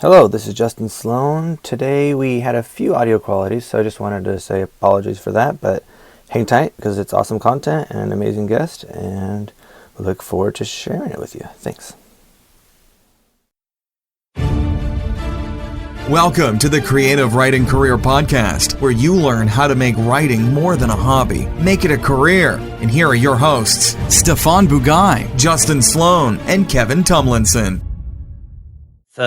Hello, this is Justin Sloan. Today we had a few audio qualities, so I just wanted to say apologies for that, but hang tight because it's awesome content and an amazing guest, and we look forward to sharing it with you. Thanks. Welcome to the Creative Writing Career Podcast, where you learn how to make writing more than a hobby, make it a career. And here are your hosts, Stephan Bugaj, Justin Sloan, and Kevin Tumlinson.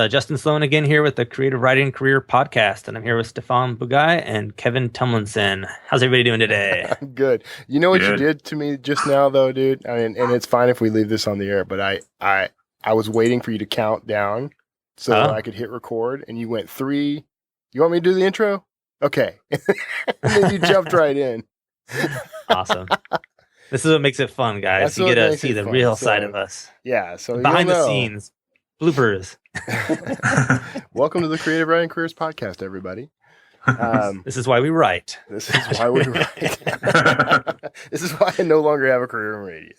Justin Sloan again here with the Creative Writing Career Podcast, and I'm here with Stephan Bugaj and Kevin Tumlinson. How's everybody doing today? I'm good. You know what you did to me just now, though, dude? I mean, and it's fine if we leave this on the air, but I was waiting for you to count down so I could hit record, and you went 3. You want me to do the intro? Okay. And then you jumped right in. Awesome. This is what makes it fun, guys. You get to see the real side of us. Yeah. So behind the scenes, bloopers. Welcome to the Creative Writing Careers Podcast, everybody. This is why we write. This is why we write. This is why I no longer have a career in radio.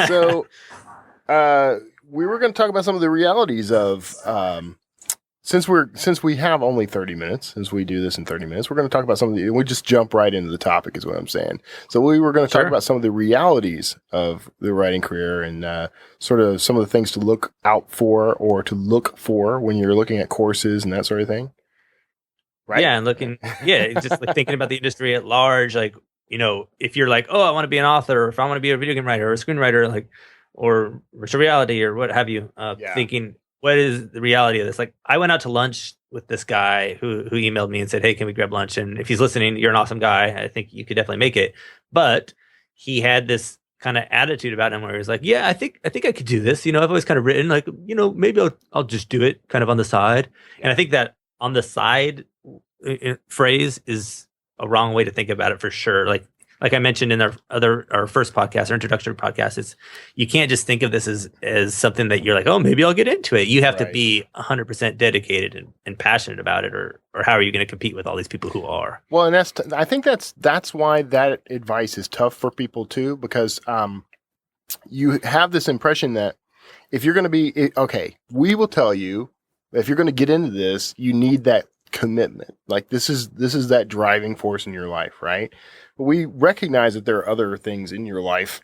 So, we were going to talk about some of the realities of since we have only 30 minutes, since we do this in 30 minutes, we're going to talk about some of the, we just jump right into the topic is what I'm saying. So we were going to talk about some of the realities of the writing career and sort of some of the things to look out for or to look for when you're looking at courses and that sort of thing. Right. Yeah. And just like thinking about the industry at large, like, you know, if you're like, oh, I want to be an author, or if I want to be a video game writer or a screenwriter, like, or virtual reality or what have you, thinking, what is the reality of this? Like, I went out to lunch with this guy who emailed me and said, hey, can we grab lunch? And if he's listening, you're an awesome guy. I think you could definitely make it. But he had this kind of attitude about him where he was like, yeah, I think I could do this. You know, I've always kind of written like, you know, maybe I'll just do it kind of on the side. And I think that on the side phrase is a wrong way to think about it for sure. Like I mentioned in our first podcast, our introductory podcast, it's you can't just think of this as something that you're like, oh, maybe I'll get into it. You have to be 100% dedicated and passionate about it, or how are you going to compete with all these people who are? Well, and I think that's why that advice is tough for people too, because you have this impression that if you're going to be we will tell you that if you're going to get into this, you need that commitment. Like this is that driving force in your life, right? But we recognize that there are other things in your life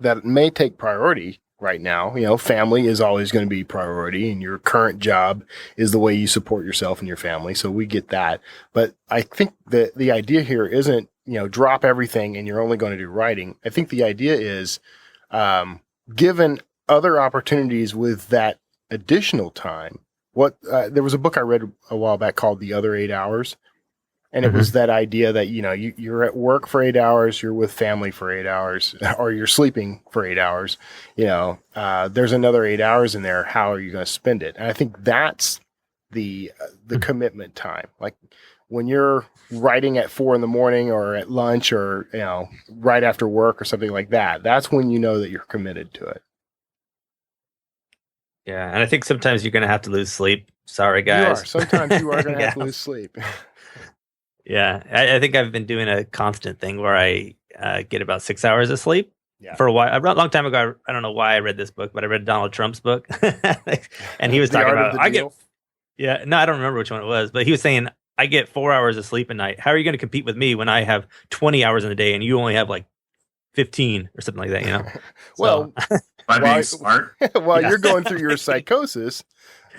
that may take priority right now. You know, family is always going to be priority, and your current job is the way you support yourself and your family. So we get that. But I think that the idea here isn't, you know, drop everything and you're only going to do writing. I think the idea is given other opportunities with that additional time. There was a book I read a while back called The Other 8 Hours. And it was that idea that, you know, you're at work for 8 hours, you're with family for 8 hours, or you're sleeping for 8 hours. You know, there's another 8 hours in there. How are you going to spend it? And I think that's the commitment time. Like when you're writing at 4 a.m. or at lunch or, you know, right after work or something like that, that's when you know that you're committed to it. Yeah, and I think sometimes you're going to have to lose sleep. Sorry, guys. You are. Sometimes you are going to have to lose sleep. Yeah, I think I've been doing a constant thing where I get about 6 hours of sleep for a while. A long time ago, I don't know why I read this book, but I read Donald Trump's book, and he was talking about I don't remember which one it was, but he was saying I get 4 hours of sleep a night. How are you going to compete with me when I have 20 hours in a day and you only have like 15 or something like that? You know, well. By being smart. While you're going through your psychosis,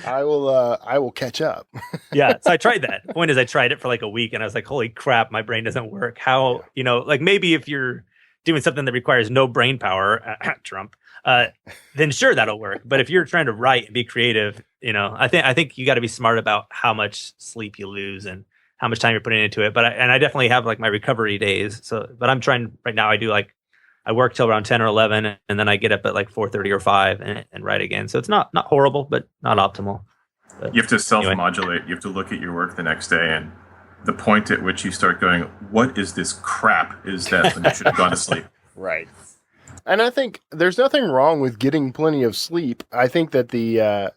I will catch up. Yeah. So I tried that. The point is I tried it for like a week and I was like, holy crap, my brain doesn't work. How, you know, like maybe if you're doing something that requires no brain power, Trump, then sure, that'll work. But if you're trying to write and be creative, you know, I think you got to be smart about how much sleep you lose and how much time you're putting into it. But I definitely have like my recovery days. So, but I'm trying right now. I work till around 10 or 11, and then I get up at like 4:30 or 5 and write again. So it's not horrible, but not optimal. But you have to self-modulate. Anyway. You have to look at your work the next day, and the point at which you start going, what is this crap, is that when you should have gone to sleep. Right. And I think there's nothing wrong with getting plenty of sleep. I think that the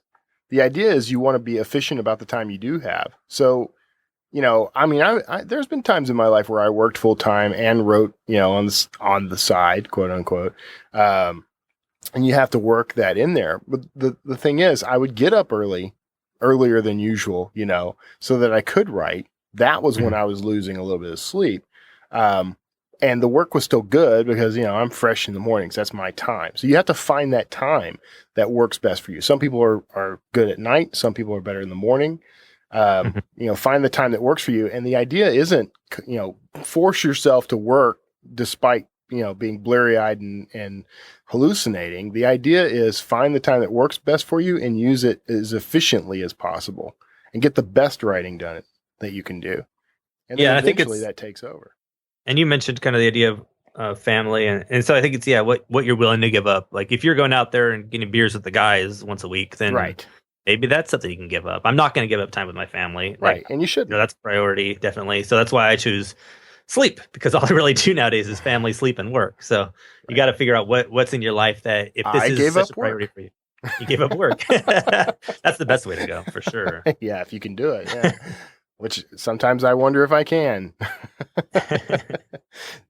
idea is you want to be efficient about the time you do have. So, you know, I mean, I there's been times in my life where I worked full time and wrote, you know, on the side, quote unquote. And you have to work that in there. But the thing is, I would get up early, earlier than usual, so that I could write. That was when I was losing a little bit of sleep. And the work was still good because, I'm fresh in the mornings. That's my time. So you have to find that time that works best for you. Some people are good at night. Some people are better in the morning. Find the time that works for you. And the idea isn't, force yourself to work despite, being bleary eyed and hallucinating. The idea is find the time that works best for you and use it as efficiently as possible and get the best writing done that you can do. And then eventually that takes over. And you mentioned kind of the idea of family. And so I think it's, what you're willing to give up. Like if you're going out there and getting beers with the guys once a week, then maybe that's something you can give up. I'm not going to give up time with my family. Right. And you should. That's a priority, definitely. So that's why I choose sleep, because all I really do nowadays is family, sleep, and work. So you got to figure out what's in your life that if this is such a priority for you. You gave up work. That's the best way to go, for sure. Yeah, if you can do it. Yeah. Which sometimes I wonder if I can.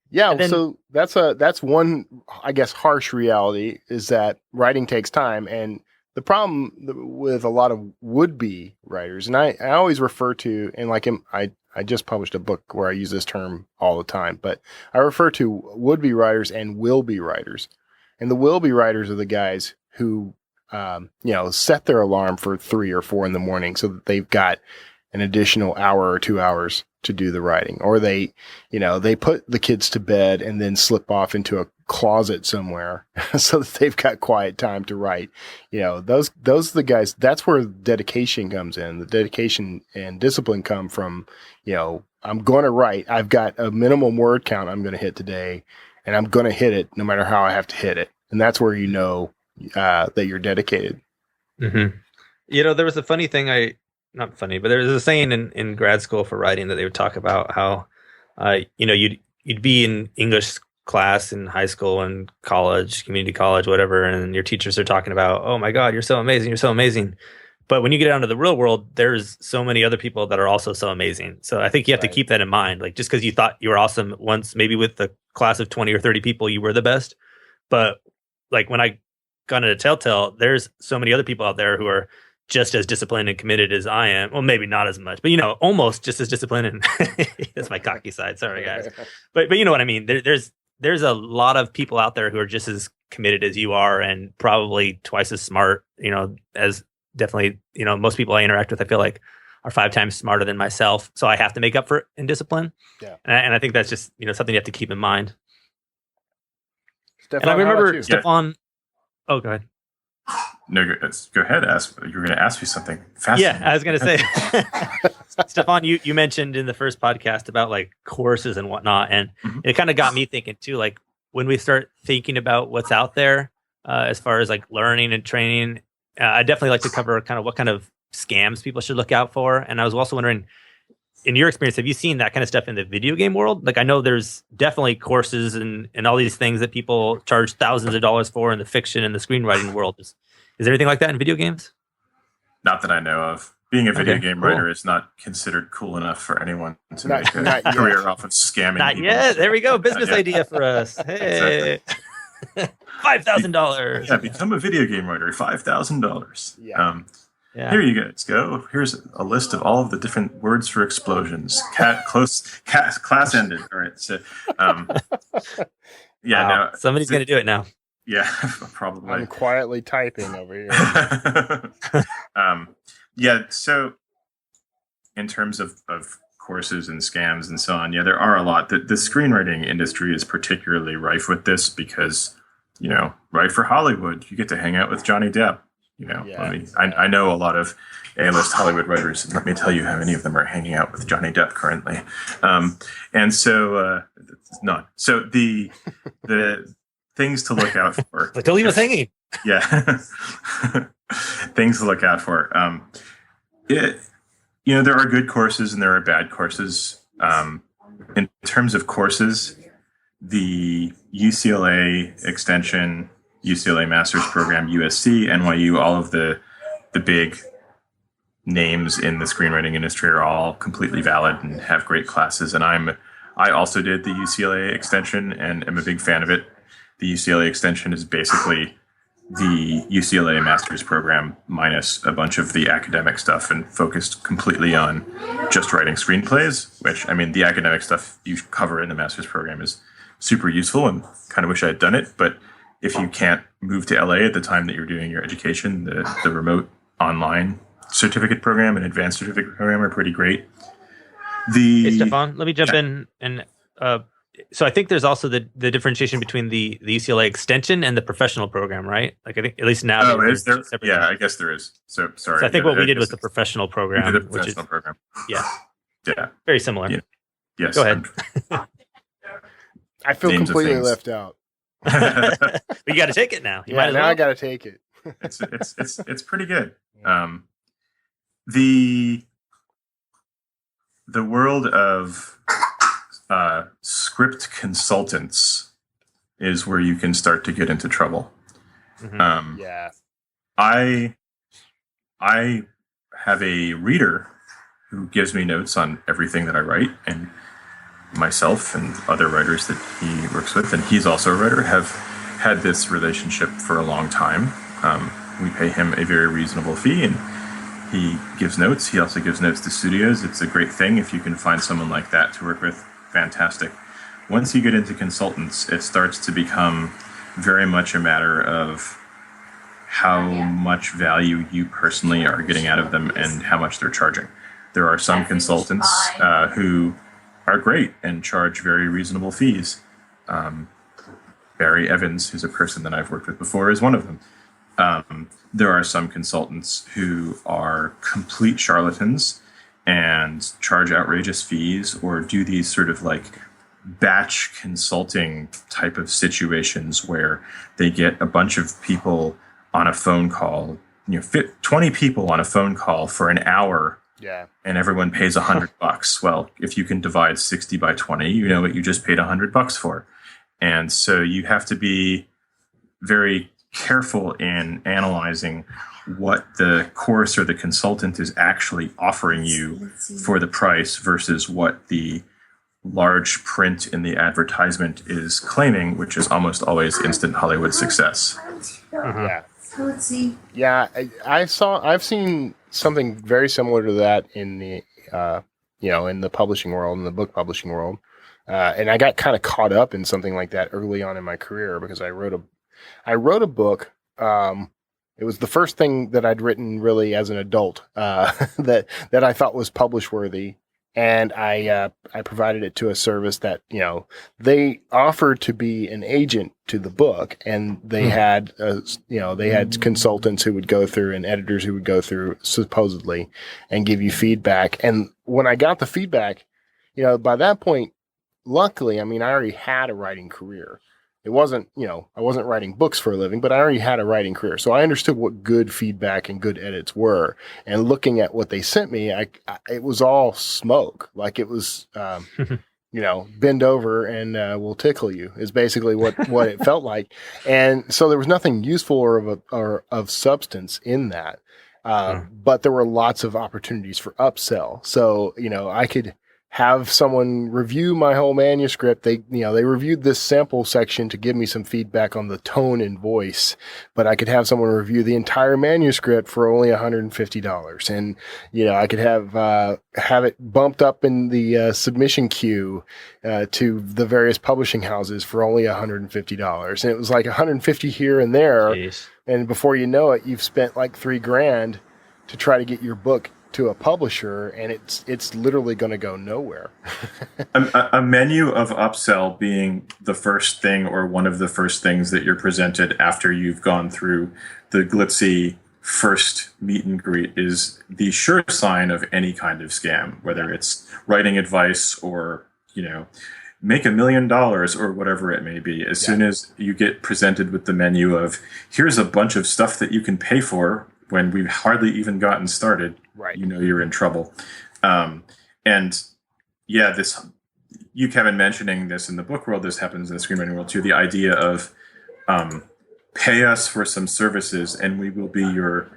Yeah, so that's one, I guess, harsh reality is that writing takes time. And the problem with a lot of would-be writers, and I always refer to, and I just published a book where I use this term all the time, but I refer to would-be writers and will-be writers. And the will-be writers are the guys who, set their alarm for 3 or 4 in the morning so that they've got an additional hour or 2 hours to do the writing, or they put the kids to bed and then slip off into a closet somewhere so that they've got quiet time to write. Those are the guys. That's where dedication comes in. The dedication and discipline come from, I'm going to write. I've got a minimum word count I'm going to hit today, and I'm going to hit it no matter how I have to hit it. And that's where that you're dedicated. Mm-hmm. There was a funny thing not funny, but there was a saying in grad school for writing that they would talk about how, you'd be in English class in high school and college, community college, whatever, and your teachers are talking about, oh my God, you're so amazing, you're so amazing. But when you get out into the real world, there's so many other people that are also so amazing. So I think you have to keep that in mind. Like just because you thought you were awesome once, maybe with the class of 20 or 30 people, you were the best. But like when I got into Telltale, there's so many other people out there who are just as disciplined and committed as I am. Well, maybe not as much, but almost just as disciplined. And that's my cocky side. Sorry, guys. But you know what I mean? There's a lot of people out there who are just as committed as you are, and probably twice as smart. As definitely most people I interact with, I feel like are 5 times smarter than myself. So I have to make up for it in discipline. Yeah, and I think that's just something you have to keep in mind. Stephan, and I remember Stephan. Yeah. Oh, go ahead. No, go ahead. You were going to ask me something. Yeah, I was going to say, Stephan, you mentioned in the first podcast about like courses and whatnot, and it kind of got me thinking too. Like when we start thinking about what's out there as far as like learning and training, I definitely like to cover kind of what kind of scams people should look out for. And I was also wondering, in your experience, have you seen that kind of stuff in the video game world? Like I know there's definitely courses and all these things that people charge thousands of dollars for in the fiction and the screenwriting world. Is there anything like that in video games? Not that I know of. Being a video game writer is not considered cool enough for anyone to make a career off of scamming. Not people. Yet. There we go. Business idea for us. Hey, $5,000. Yeah, become a video game writer. $5,000. Yeah. Here you guys go. Here's a list of all of the different words for explosions. Class ended. All right. So, wow. No, somebody's going to do it now. Yeah, probably. I'm quietly typing over here. So in terms of courses and scams and so on, there are a lot. The screenwriting industry is particularly rife with this because, write for Hollywood, you get to hang out with Johnny Depp. I know a lot of A-list Hollywood writers, and let me tell you how many of them are hanging out with Johnny Depp currently. And so, none. So the things to look out for. Until he was hanging. Yeah. Things to look out for. There are good courses and there are bad courses. In terms of courses, the UCLA Extension, UCLA Master's Program, USC, NYU, all of the big names in the screenwriting industry are all completely valid and have great classes. And I also did the UCLA Extension and am a big fan of it. The UCLA Extension is basically the UCLA master's program minus a bunch of the academic stuff and focused completely on just writing screenplays, which, I mean, the academic stuff you cover in the master's program is super useful and kind of wish I had done it. But if you can't move to LA at the time that you're doing your education, the remote online certificate program and advanced certificate program are pretty great. Hey, Stephan, let me jump in. And so I think there's also the differentiation between the UCLA Extension and the professional program, right? Like, I think at least now. Oh, is there? Yeah, I guess there is. So sorry. So I think what we did was the professional program. We did the professional program. Yeah. Yeah. Very similar. Yeah. Yes. Go ahead. I feel completely left out. You got to take it now. Now I got to take it. It's pretty good. The world of script consultants is where you can start to get into trouble. Mm-hmm. Yeah. I have a reader who gives me notes on everything that I write, and myself and other writers that he works with, and he's also a writer, have had this relationship for a long time. We pay him a very reasonable fee, and he gives notes. He also gives notes to studios. It's a great thing if you can find someone like that to work with. Fantastic. Once you get into consultants, it starts to become very much a matter of how much value you personally are getting out of them and how much they're charging. There are some consultants who are great and charge very reasonable fees. Barry Evans, who's a person that I've worked with before, is one of them. There are some consultants who are complete charlatans and charge outrageous fees or do these sort of like batch consulting type of situations where they get a bunch of people on a phone call, 20 people on a phone call for an hour. Yeah. And everyone pays $100. Well, if you can divide 60 by 20, you know what you just paid $100 for. And so you have to be very careful in analyzing what the course or the consultant is actually offering you for the price versus what the large print in the advertisement is claiming, which is almost always instant Hollywood success. Yeah. Yeah, I've seen something very similar to that in the in the publishing world, in the book publishing world, and I got kind of caught up in something like that early on in my career because I wrote a book. It was the first thing that I'd written really as an adult that I thought was publish worthy. And I provided it to a service that, they offered to be an agent to the book, and they had, they had consultants who would go through and editors who would go through supposedly and give you feedback. And when I got the feedback, by that point, luckily, I already had a writing career. It wasn't, I wasn't writing books for a living, but I already had a writing career. So I understood what good feedback and good edits were. And looking at what they sent me, it was all smoke. Like it was, bend over and we'll tickle you is basically what it felt like. And so there was nothing useful or of substance in that. But there were lots of opportunities for upsell. So, I could have someone review my whole manuscript. They reviewed this sample section to give me some feedback on the tone and voice, but I could have someone review the entire manuscript for only $150. And, I could have it bumped up in the submission queue to the various publishing houses for only $150. And it was like $150 here and there. Jeez. And before you know it, you've spent like $3,000 to try to get your book to a publisher, and it's literally going to go nowhere. a menu of upsell being the first thing or one of the first things that you're presented after you've gone through the glitzy first meet and greet is the sure sign of any kind of scam, whether it's writing advice or, make $1 million or whatever it may be. As soon as you get presented with the menu of here's a bunch of stuff that you can pay for when we've hardly even gotten started, right, you're in trouble. You, Kevin, mentioning this in the book world, this happens in the screenwriting world too, the idea of pay us for some services and we will be your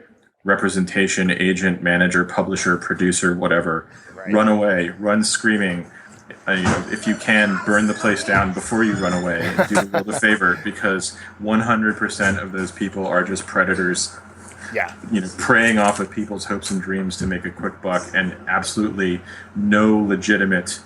representation, agent, manager, publisher, producer, whatever. Right. Run away, run screaming. if you can, burn the place down before you run away and do the world a favor, because 100% of those people are just predators. Yeah. Preying off of people's hopes and dreams to make a quick buck, and absolutely no legitimate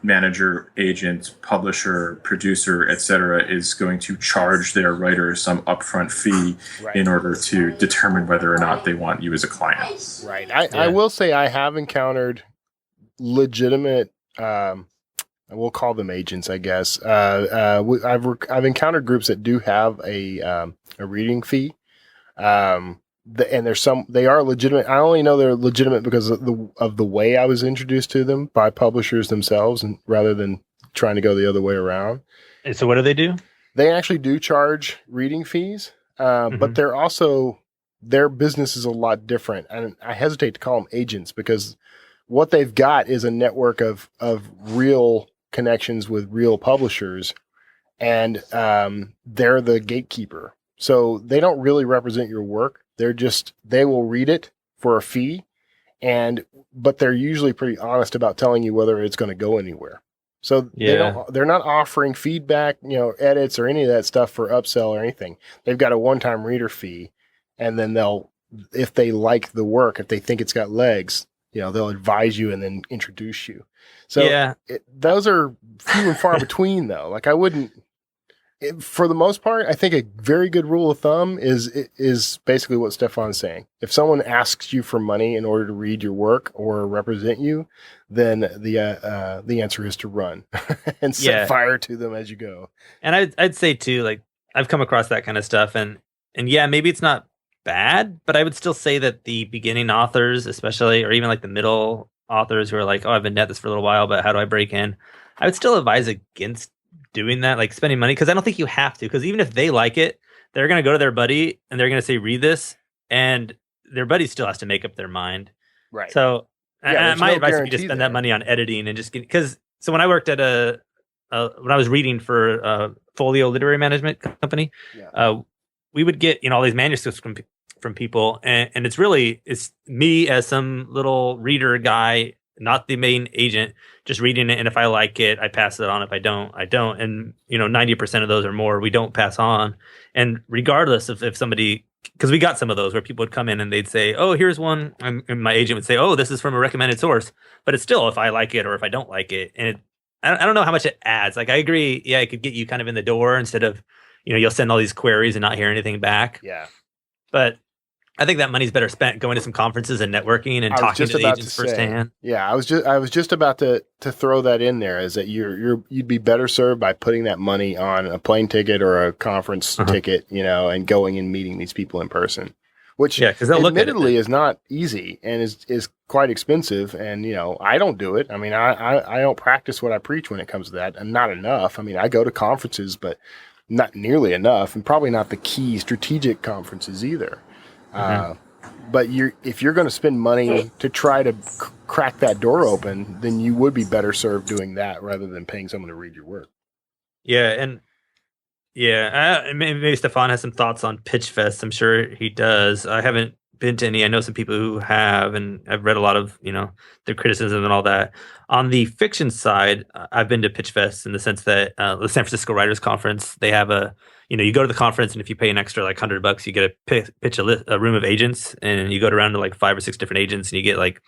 manager, agent, publisher, producer, etc. is going to charge their writer some upfront fee in order to determine whether or not they want you as a client. Right. I will say I have encountered legitimate, we'll call them agents, I guess. I've encountered groups that do have a reading fee. And they are legitimate. I only know they're legitimate because of the way I was introduced to them by publishers themselves, and rather than trying to go the other way around. And so what do they do? They actually do charge reading fees, but they're also, their business is a lot different. And I hesitate to call them agents because what they've got is a network of real connections with real publishers, and they're the gatekeeper. So they don't really represent your work. They will read it for a fee, but they're usually pretty honest about telling you whether it's going to go anywhere. So they're not offering feedback, edits or any of that stuff for upsell or anything. They've got a one-time reader fee, and then if they like the work, if they think it's got legs, they'll advise you and then introduce you. So those are few and far between, though. Like I wouldn't. For the most part, I think a very good rule of thumb is basically what Stephan's saying. If someone asks you for money in order to read your work or represent you, then the answer is to run and set fire to them as you go. And I'd say too, like I've come across that kind of stuff, and maybe it's not bad, but I would still say that the beginning authors, especially, or even like the middle authors who are like, oh, I've been at this for a little while, but how do I break in? I would still advise against doing that, like spending money, because I don't think you have to, because even if they like it, they're going to go to their buddy and they're going to say, read this, and their buddy still has to make up their mind. Right. So my advice would be to spend that money on editing and just so when I worked at when I was reading for a folio literary management company, we would get, all these manuscripts from people, and it's me as some little reader guy, not the main agent, just reading it. And if I like it, I pass it on. If I don't, I don't. And, 90% of those or more, we don't pass on. And regardless of if somebody, because we got some of those where people would come in and they'd say, oh, here's one. And my agent would say, oh, this is from a recommended source. But it's still, if I like it or if I don't like it. And I don't know how much it adds. Like, I agree. Yeah, it could get you kind of in the door instead of, you'll send all these queries and not hear anything back. Yeah. But I think that money's better spent going to some conferences and networking and talking to the agents firsthand. Yeah, I was just about to throw that in there, is that you'd be better served by putting that money on a plane ticket or a conference ticket, and going and meeting these people in person, which admittedly is not easy and is quite expensive. And I don't do it. I mean, I don't practice what I preach when it comes to that, and not enough. I mean, I go to conferences, but not nearly enough, and probably not the key strategic conferences either. But if you're going to spend money to try to crack that door open, then you would be better served doing that rather than paying someone to read your work. Yeah, and maybe Stephan has some thoughts on Pitch Fest. I'm sure he does. I haven't been to any. I know some people who have, and I've read a lot of their criticism and all that. On the fiction side, I've been to Pitch Fest in the sense that the San Francisco Writers Conference, they have you go to the conference, and if you pay an extra like $100, you get to pitch a room of agents, and you go around to like 5 or 6 different agents, and you get like,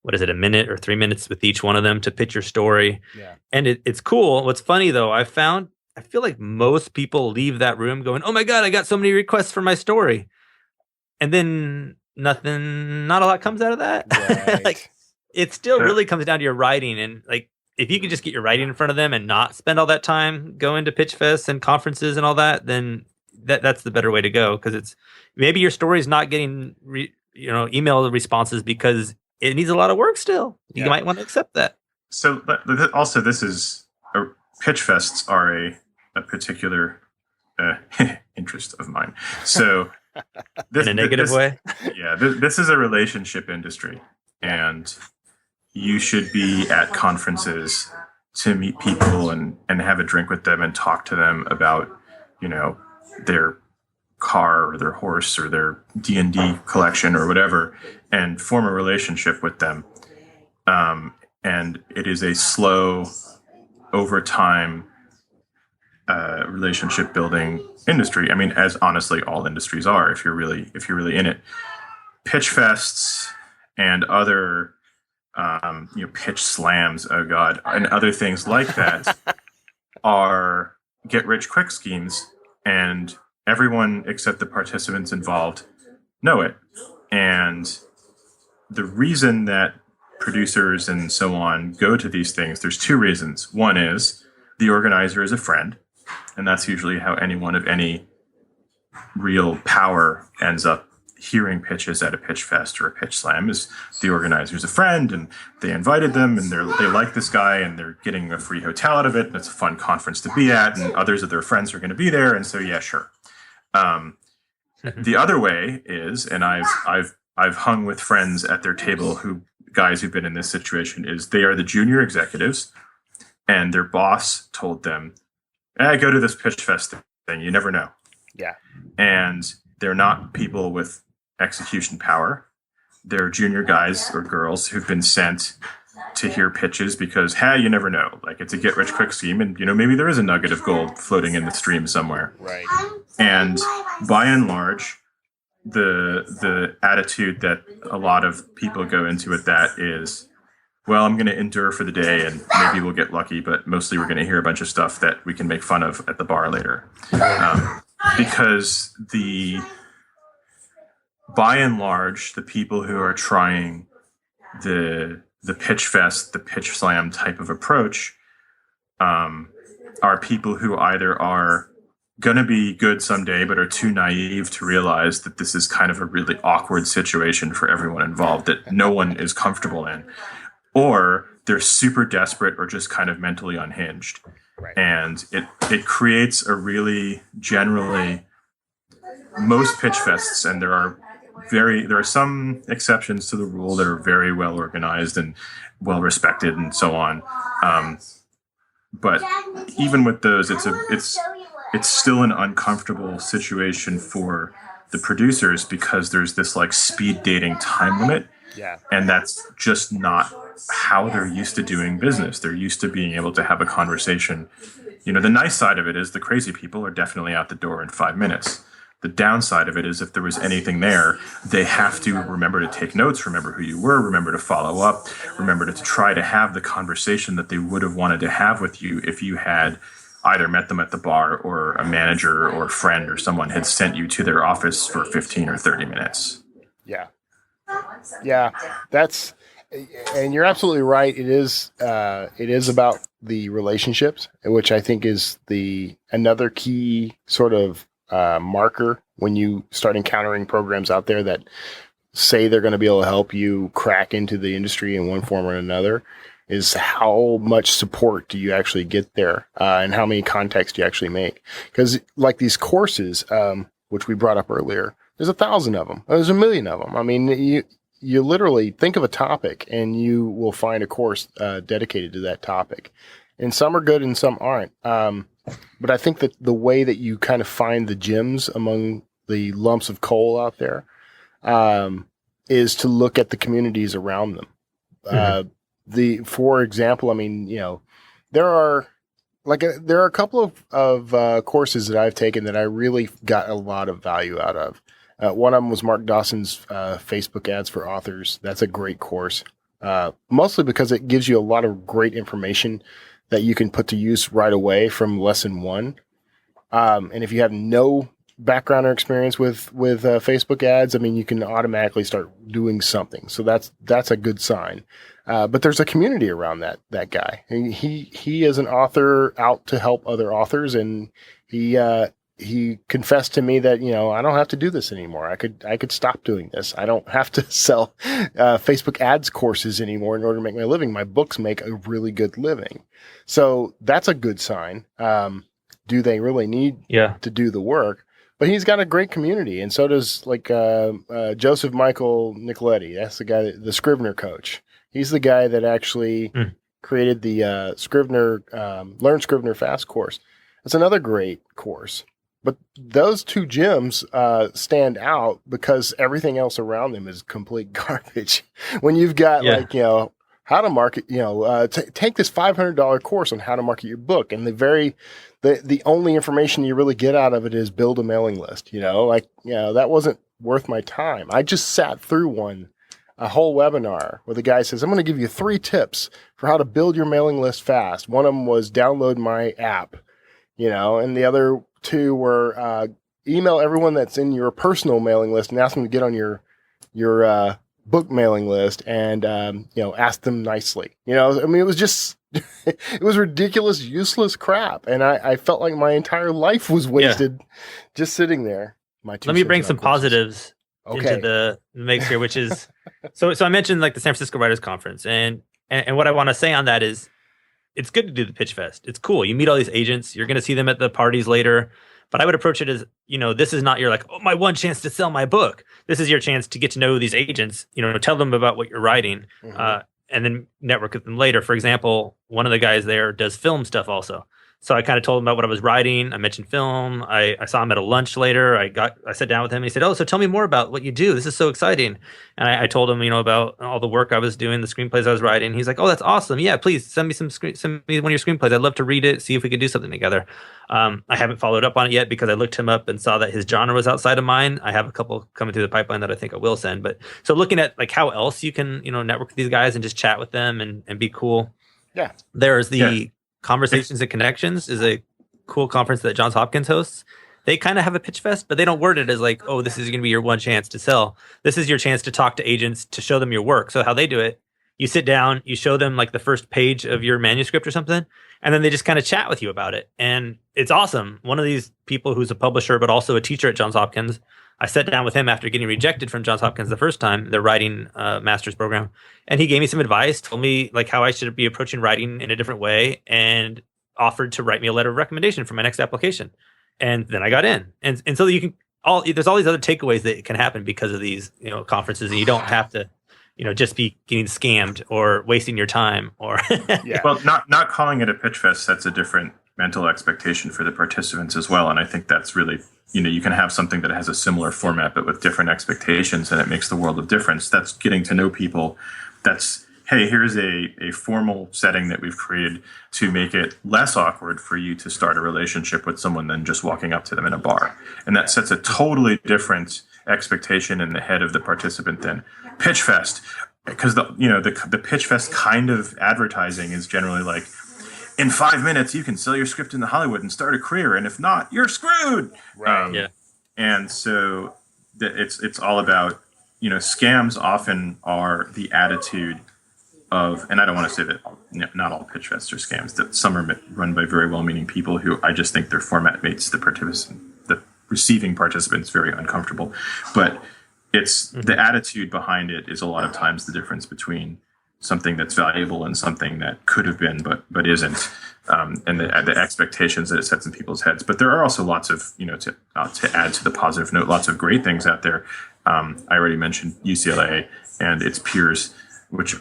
what is it, a minute or 3 minutes with each one of them to pitch your story. Yeah. And it's cool. What's funny though, I feel like most people leave that room going, oh my God, I got so many requests for my story. And then not a lot comes out of that. Right. Like, it still really comes down to your writing, and like, if you can just get your writing in front of them and not spend all that time going to Pitch Fest and conferences and all that, then that's the better way to go. Because it's maybe your story is not getting email responses because it needs a lot of work still. You might want to accept that. So, but also, this is Pitch Fests are a particular interest of mine. So, in a negative way. Yeah, this is a relationship industry, and you should be at conferences to meet people and have a drink with them and talk to them about, their car or their horse or their D&D collection or whatever, and form a relationship with them. and it is a slow, over time, relationship building industry. I mean, as honestly all industries are, if you're really in it. Pitch fests and other pitch slams, oh god, and other things like that are get rich quick schemes, and everyone except the participants involved know it. And the reason that producers and so on go to these things, there's two reasons. One is the organizer is a friend, and that's usually how anyone of any real power ends up hearing pitches at a pitch fest or a pitch slam. Is the organizer's a friend, and they invited them, and they like this guy, and they're getting a free hotel out of it, and it's a fun conference to be at, and others of their friends are going to be there, and so yeah, sure. The other way is, and I've hung with friends at their table guys who've been in this situation, is they are the junior executives, and their boss told them, go to this pitch fest thing, you never know. Yeah. And they're not people with execution power. They're junior guys or girls who've been sent to hear pitches because, you never know. Like, it's a get rich quick scheme, and maybe there is a nugget of gold floating in the stream somewhere. Right. And by and large, the attitude that a lot of people go into with that is, well, I'm going to endure for the day, and maybe we'll get lucky, but mostly we're going to hear a bunch of stuff that we can make fun of at the bar later. Because by and large, the people who are trying the pitch fest, the pitch slam type of approach, are people who either are going to be good someday, but are too naive to realize that this is kind of a really awkward situation for everyone involved that no one is comfortable in, or they're super desperate or just kind of mentally unhinged. Right. And it creates a really, generally, most pitch fests, and there are some exceptions to the rule that are very well organized and well respected and so on. But even with those, it's still an uncomfortable situation for the producers because there's this like speed dating time limit. Yeah. And that's just not how they're used to doing business. They're used to being able to have a conversation. The nice side of it is the crazy people are definitely out the door in 5 minutes. The downside of it is if there was anything there, they have to remember to take notes, remember who you were, remember to follow up, remember to try to have the conversation that they would have wanted to have with you if you had either met them at the bar or a manager or a friend or someone had sent you to their office for 15 or 30 minutes. Yeah. Yeah, and you're absolutely right. It is about the relationships, which I think is another key sort of marker when you start encountering programs out there that say they're going to be able to help you crack into the industry in one form or another, is how much support do you actually get there, and how many contacts do you actually make? Because like these courses, which we brought up earlier, there's 1,000 of them. There's 1,000,000 of them. I mean, you literally think of a topic and you will find a course dedicated to that topic. And some are good and some aren't. But I think that the way that you kind of find the gems among the lumps of coal out there is to look at the communities around them. Mm-hmm. For example, I mean, there are a couple of courses that I've taken that I really got a lot of value out of. One of them was Mark Dawson's Facebook Ads for Authors. That's a great course, mostly because it gives you a lot of great information that you can put to use right away from lesson one. And if you have no background or experience with Facebook ads, I mean, you can automatically start doing something. So that's a good sign. But there's a community around that guy. And he is an author out to help other authors, and he confessed to me that, I don't have to do this anymore. I could stop doing this. I don't have to sell Facebook ads courses anymore in order to make my living. My books make a really good living. So that's a good sign. Do they really need to do the work? But he's got a great community, and so does Joseph Michael Nicoletti. That's the guy, the Scrivener coach. He's the guy that actually created the Scrivener Learn Scrivener Fast course. It's another great course. But those two gyms stand out because everything else around them is complete garbage. When you've got how to market, take this $500 course on how to market your book. And the only information you really get out of it is build a mailing list, that wasn't worth my time. I just sat through a whole webinar where the guy says, I'm going to give you 3 tips for how to build your mailing list fast. One of them was download my app, and the other 2 were email everyone that's in your personal mailing list and ask them to get on your book mailing list and, ask them nicely. It was just, it was ridiculous, useless crap. And I felt like my entire life was wasted just sitting there. Let me bring some positives into the mix here, which is, so I mentioned like the San Francisco Writers Conference, and what I want to say on that is it's good to do the pitch fest. It's cool. You meet all these agents. You're going to see them at the parties later. But I would approach it as, this is not your my one chance to sell my book. This is your chance to get to know these agents, tell them about what you're writing, and then network with them later. For example, one of the guys there does film stuff also. So I kind of told him about what I was writing. I mentioned film. I saw him at a lunch later. I sat down with him and he said, "Oh, so tell me more about what you do. This is so exciting." And I told him, about all the work I was doing, the screenplays I was writing. He's like, "Oh, that's awesome. Yeah, please send me send me one of your screenplays. I'd love to read it, see if we could do something together." I haven't followed up on it yet because I looked him up and saw that his genre was outside of mine. I have a couple coming through the pipeline that I think I will send. But so looking at how else you can, network with these guys and just chat with them and be cool. Yeah. There's the Conversations and Connections is a cool conference that Johns Hopkins hosts. They kind of have a pitch fest, but they don't word it as oh, this is going to be your one chance to sell. This is your chance to talk to agents, to show them your work. So how they do it, you sit down, you show them the first page of your manuscript or something, and then they just kind of chat with you about it. And it's awesome. One of these people who's a publisher, but also a teacher at Johns Hopkins, I sat down with him after getting rejected from Johns Hopkins the first time, their writing master's program. And he gave me some advice, told me how I should be approaching writing in a different way, and offered to write me a letter of recommendation for my next application. And then I got in. And so you can there's all these other takeaways that can happen because of these, conferences, and you don't have to, just be getting scammed or wasting your time or Well, not calling it a pitch fest sets a different mental expectation for the participants as well. And I think that's really, you can have something that has a similar format, but with different expectations, and it makes the world of difference. That's getting to know people. That's, hey, here's a formal setting that we've created to make it less awkward for you to start a relationship with someone than just walking up to them in a bar. And that sets a totally different expectation in the head of the participant than pitch fest. Because the pitch fest kind of advertising is generally in 5 minutes, you can sell your script into Hollywood and start a career. And if not, you're screwed. Right. And so it's all about, scams often are the attitude of, and I don't want to say that not all pitch fests are scams, that some are run by very well-meaning people who I just think their format makes the receiving participants very uncomfortable. But it's the attitude behind it is a lot of times the difference between something that's valuable and something that could have been but isn't, and the expectations that it sets in people's heads. But there are also lots of, to add to the positive note, lots of great things out there. I already mentioned UCLA and its peers, which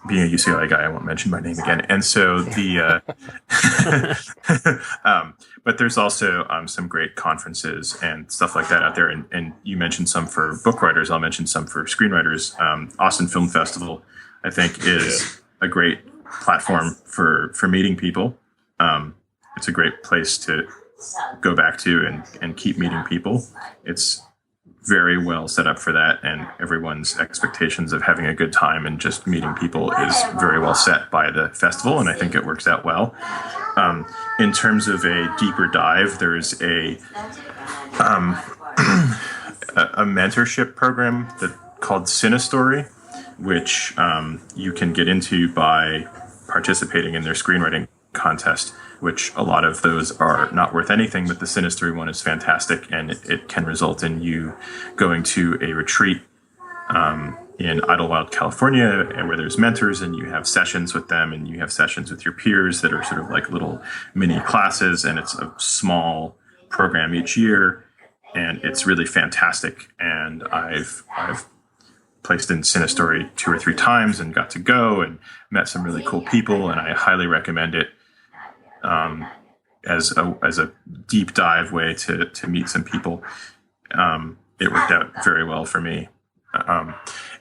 being a UCLA guy, I won't mention my name again. And so but there's also some great conferences and stuff like that out there. And you mentioned some for book writers. I'll mention some for screenwriters. Austin Film Festival, I think, is a great platform for meeting people. It's a great place to go back to and keep meeting people. It's very well set up for that, and everyone's expectations of having a good time and just meeting people is very well set by the festival, and I think it works out well. In terms of a deeper dive, there's a mentorship program called Cinestory, which you can get into by participating in their screenwriting contest, which a lot of those are not worth anything, but the Cinestory one is fantastic, and it can result in you going to a retreat in Idlewild, California, where there's mentors, and you have sessions with them, and you have sessions with your peers that are sort of like little mini classes, and it's a small program each year, and it's really fantastic. And I've placed in Cinestory 2 or 3 times and got to go and met some really cool people, and I highly recommend it as a deep dive way to meet some people. It worked out very well for me.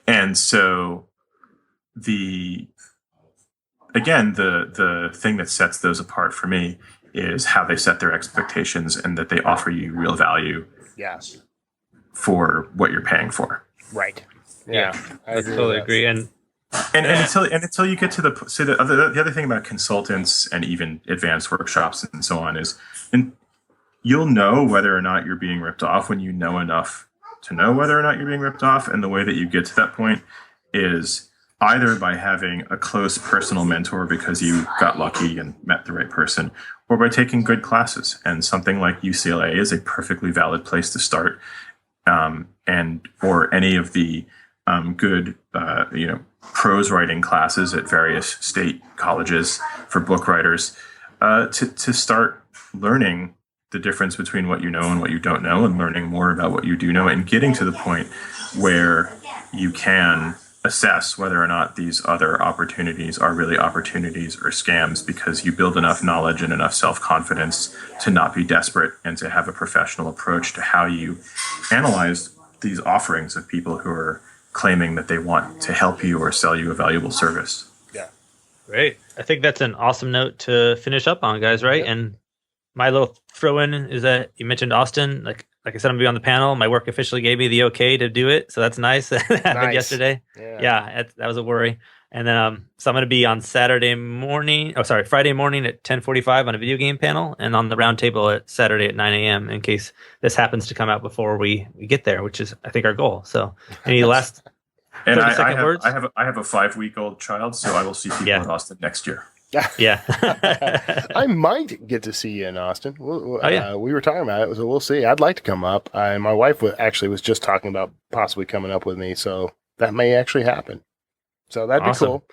And so again, the thing that sets those apart for me is how they set their expectations and that they offer you real value. Yes. For what you're paying for. Right. Yeah, I totally agree. And until you get to the other thing about consultants and even advanced workshops and so on is, and you'll know whether or not you're being ripped off when you know enough to know whether or not you're being ripped off. And the way that you get to that point is either by having a close personal mentor because you got lucky and met the right person, or by taking good classes. And something like UCLA is a perfectly valid place to start. Or any of the good, prose writing classes at various state colleges for book writers, to start learning the difference between what you know and what you don't know, and learning more about what you do know, and getting to the point where you can assess whether or not these other opportunities are really opportunities or scams, because you build enough knowledge and enough self-confidence to not be desperate and to have a professional approach to how you analyze these offerings of people who are claiming that they want to help you or sell you a valuable service. Yeah. Great. I think that's an awesome note to finish up on, guys, right? Yep. And my little throw in is that you mentioned Austin. Like I said, I'm going to be on the panel. My work officially gave me the okay to do it. So that's nice. That happened yesterday. Yeah, that was a worry. And then so I'm going to be on Friday morning at 10:45 on a video game panel, and on the round table at Saturday at 9 a.m. in case this happens to come out before we get there, which is, I think, our goal. So any last 30-second words? I have a 5-week-old child, so I will see people in Austin next year. Yeah. I might get to see you in Austin. We were talking about it, so we'll see. I'd like to come up. My wife was just talking about possibly coming up with me, so that may actually happen. So that'd be cool.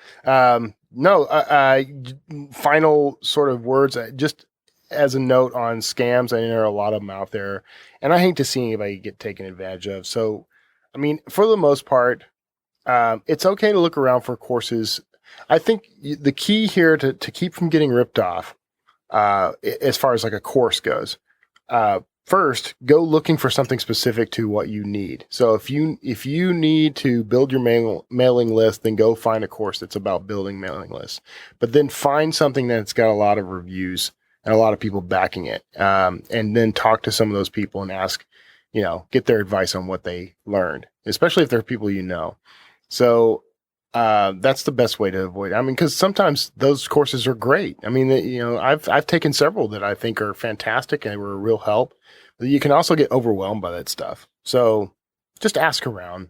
Final sort of words, just as a note on scams. I know there are a lot of them out there, and I hate to see anybody get taken advantage of. So, I mean, for the most part, it's okay to look around for courses. I think the key here to keep from getting ripped off, as far as like a course goes, first, go looking for something specific to what you need. So if you need to build your mailing list, then go find a course that's about building mailing lists. But then find something that's got a lot of reviews and a lot of people backing it, and then talk to some of those people and ask, get their advice on what they learned, especially if they're people you know. So that's the best way to avoid. I mean, because sometimes those courses are great. I mean, I've taken several that I think are fantastic and were a real help. But you can also get overwhelmed by that stuff. So just ask around.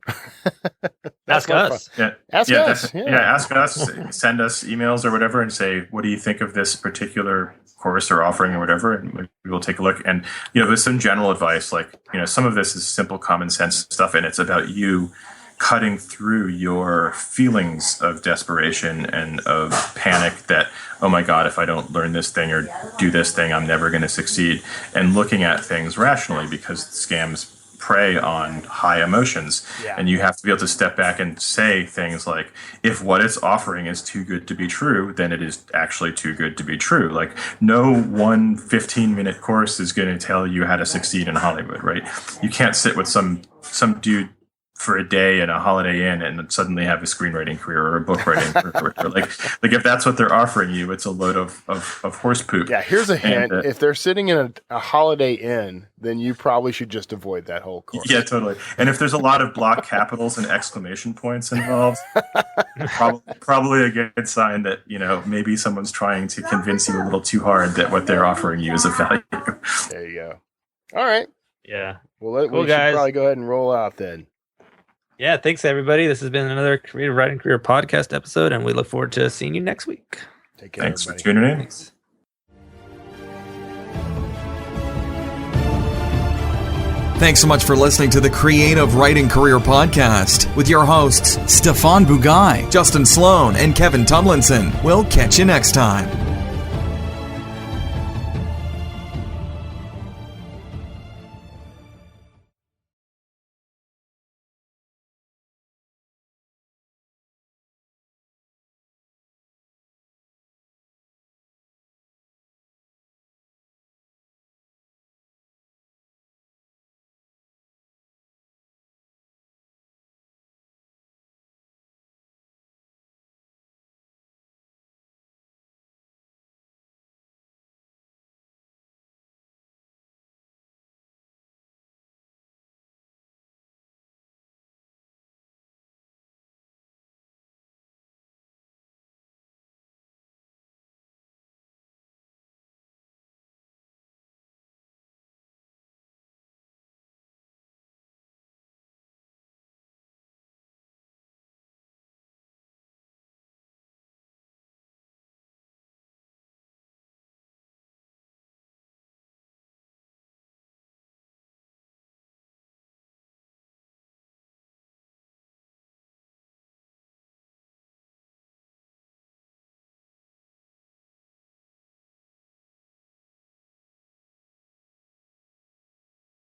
Ask us. Ask us. Ask us. Send us emails or whatever, and say, what do you think of this particular course or offering or whatever, and we will take a look. And there's some general advice, like some of this is simple common sense stuff, and it's about you cutting through your feelings of desperation and of panic that, oh my God, if I don't learn this thing or do this thing, I'm never going to succeed, and looking at things rationally, because scams prey on high emotions. Yeah. And you have to be able to step back and say things like, if what it's offering is too good to be true, then it is actually too good to be true. Like, no one 15-minute course is going to tell you how to succeed in Hollywood, right? You can't sit with some dude for a day in a Holiday Inn and suddenly have a screenwriting career or a book writing career. Like if that's what they're offering you, it's a load of horse poop. Yeah, here's a hint. If they're sitting in a Holiday Inn, then you probably should just avoid that whole course. Yeah, totally. And if there's a lot of block capitals and exclamation points involved, probably a good sign that, maybe someone's trying to convince you a little too hard that what they're offering you is of value. There you go. All right. Yeah. Well, we should probably go ahead and roll out then. Yeah, thanks everybody. This has been another Creative Writing Career Podcast episode, and we look forward to seeing you next week. Take care. Thanks for tuning in. Thanks. Thanks so much for listening to the Creative Writing Career Podcast with your hosts, Stephan Bugaj, Justin Sloan, and Kevin Tumlinson. We'll catch you next time.